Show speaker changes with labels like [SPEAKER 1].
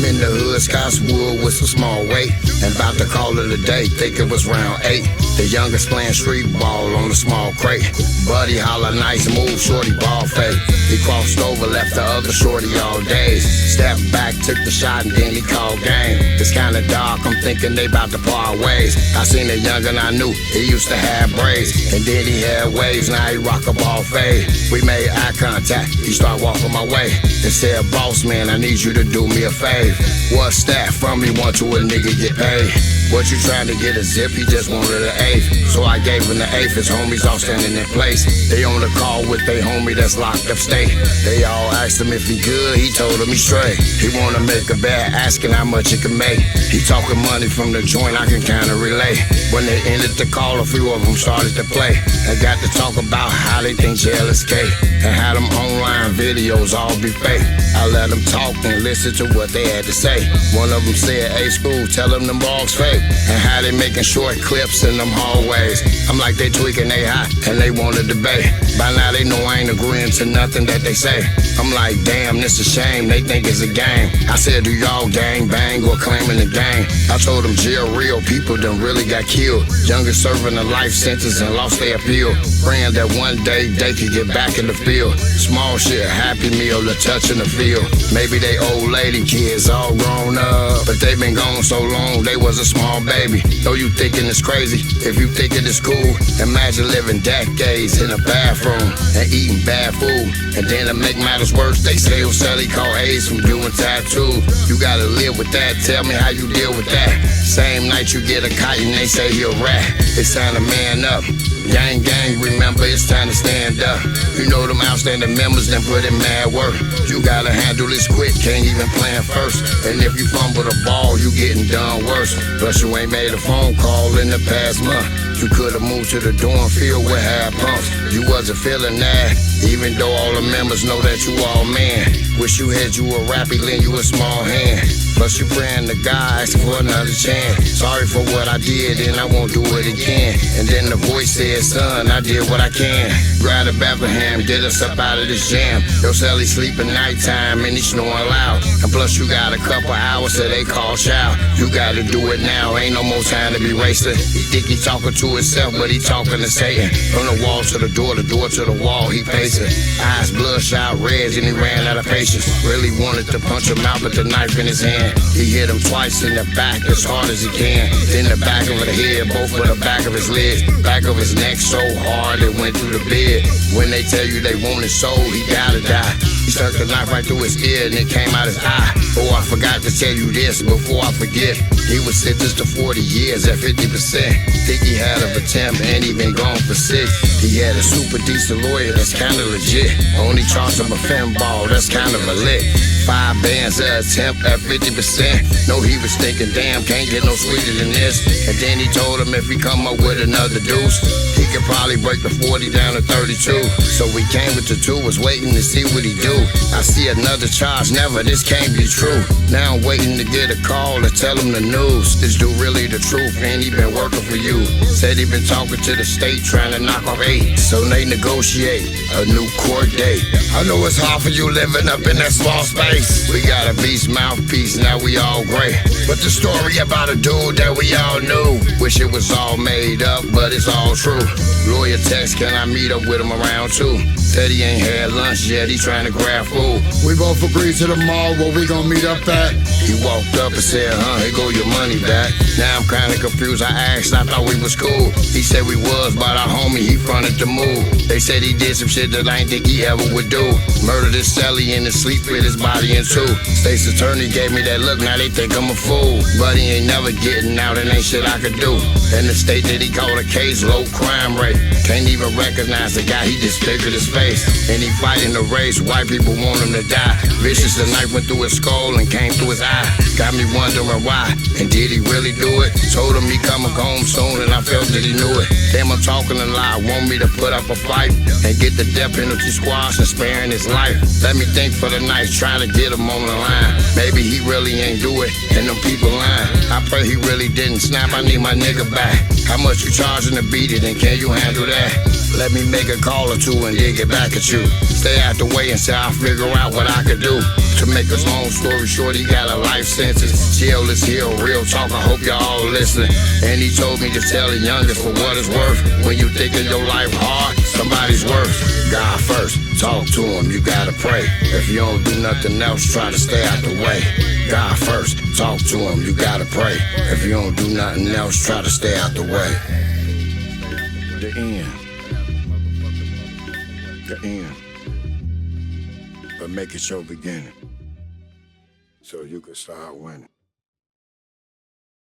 [SPEAKER 1] I'm in the hood, Scottswood with some small weight, and about to call it a day, think it was round 8. The youngest playing street ball on a small crate. Buddy holla, nice move, shorty ball fake. He crossed over, left the other shorty all days. Stepped back, took the shot, and then he called game. It's kinda dark, I'm thinking they about to part ways. I seen a youngin' I knew, he used to have braids, and then he had waves, now he rock a ball fade. We made eye contact, he start walking my way, and said, boss man, I need you to do me a favor. What's that? From me want to a nigga get paid. What you trying to get a zip? He just wanted an eighth. So I gave him the eighth, his homies all standing in place. They on the call with they homie that's locked up state. They all asked him if he good, he told them he straight. He wanna make a bet, asking how much he can make. He talking money from the joint, I can kinda relate. When they ended the call, a few of them started to play. They got to talk about how they think jail escape, and how them online videos all be fake. I let them talk and listen to what they had to say. One of them said, hey school, tell them balls fake, and how they making short clips in them hallways. I'm like, they tweaking, they hot, and they want to debate. By now they know I ain't agreeing to nothing that they say. I'm like, damn, this a shame, they think it's a game. I said, do y'all gang bang or claiming the gang? I told them jail real, people done really got killed. Youngest serving a life sentence and lost their appeal. Praying that one day they could get back in the field. Small shit, happy meal, a touch in the field. Maybe they old lady kids all grown up, but they been gone so long they was a small baby. Though you thinking it's crazy, if you thinking it's cool, imagine living decades in a bathroom and eating bad food. And then to make matters worse, they say Sally caught AIDS from doing tattoo. You gotta live with that, tell me how you deal with that. Same night you get a kite and they say he a rat. It's time to man up. Gang, remember it's time to stand up. You know them outstanding members done put in mad work. You gotta handle this quick, can't even plan first. And if you fumble the ball, you getting done worse. Plus you ain't made a phone call in the past month. You could've moved to the dorm field with half pumps. You wasn't feeling that, even though all the members know that you all man. Wish you had you a rap, he lend you a small hand. Plus you praying to God, asking for another chance. Sorry for what I did and I won't do it again. And then the voice said, son, I did what I can. Grab the Bethlehem, get us up out of this jam. Yo, Sally sleep at nighttime and he snoring loud. And plus you got a couple hours till they call child. You gotta do it now, ain't no more time to be wasted. He think he talking to himself, but he talking to Satan. From the wall to the door to the wall, he pacing. Eyes bloodshot red and he ran out of patience. Really wanted to punch him out, but the knife in his hand. He hit him twice in the back as hard as he can. Then the back of the head, both of the back of his legs. Back of his neck so hard it went through the bed. When they tell you they want his soul, he gotta die. He stuck the knife right through his ear and it came out his eye. Oh, I forgot to tell you this before I forget. He was sentenced to 40 years at 50%. Think he had a attempt and he been gone for 6. He had a super decent lawyer that's kinda legit. Only charged him a ball, that's kind of a lick. 5 bands an attempt at 50%. No, he was thinking, damn, can't get no sweeter than this. And then he told him if he come up with another deuce, he could probably break the 40 down to 32. So we came with the 2, was waiting to see what he do. I see another charge, never, this can't be true. Now I'm waiting to get a call to tell him the news. This dude really the truth, and he been working for you. Said he been talking to the state, trying to knock off 8. So they negotiate a new court date. I know it's hard for you living up in that small space. We got a beast mouthpiece, now we all great. But the story about a dude that we all knew, wish it was all made up, but it's all true. Lawyer text, can I meet up with him around 2? Said he ain't had lunch yet, he trying to grab food. We both agreed to the mall where we gon' meet up at. He walked up and said, here go your money back. Now I'm kinda confused, I asked, I thought we was cool. He said we was, but our homie, he fronted to move. They said he did some shit that I ain't think he ever would do. Murdered his celly in his sleep, split his body in 2. State's attorney gave me that look, now they think I'm a fool. But he ain't never getting out, and ain't shit I could do. In the state that he called a case, low crime rate. Can't even recognize the guy, he disfigured his face. And he fighting the race, white people want him to die. Vicious, the knife went through his skull and came through his eye. Got me wondering why, and did he really do it? Told him he coming home soon, and I felt that he knew it. Damn, I'm talking a lot, want me to put up a fight and get the death penalty squashed and sparing his life. Let me think for the night, trying to get him on the line. Maybe he really ain't do it, and them people lying. I pray he really didn't snap, I need my nigga back. How much you charging to beat it, and can you handle that? Let me make a call or two and then get back at you. Stay out the way until I figure out what I can do. To make a long story short, he got a life sentence. Chill is here, real talk, I hope y'all all listening. And he told me to tell the youngest for what it's worth. When you think of your life hard, somebody's worth. God first, talk to him, you gotta pray. If you don't do nothing else, try to stay out the way. God first, talk to him, you gotta pray. If you don't do nothing else, try to stay out the way. The end. The end. But make it your beginning, so you can start winning.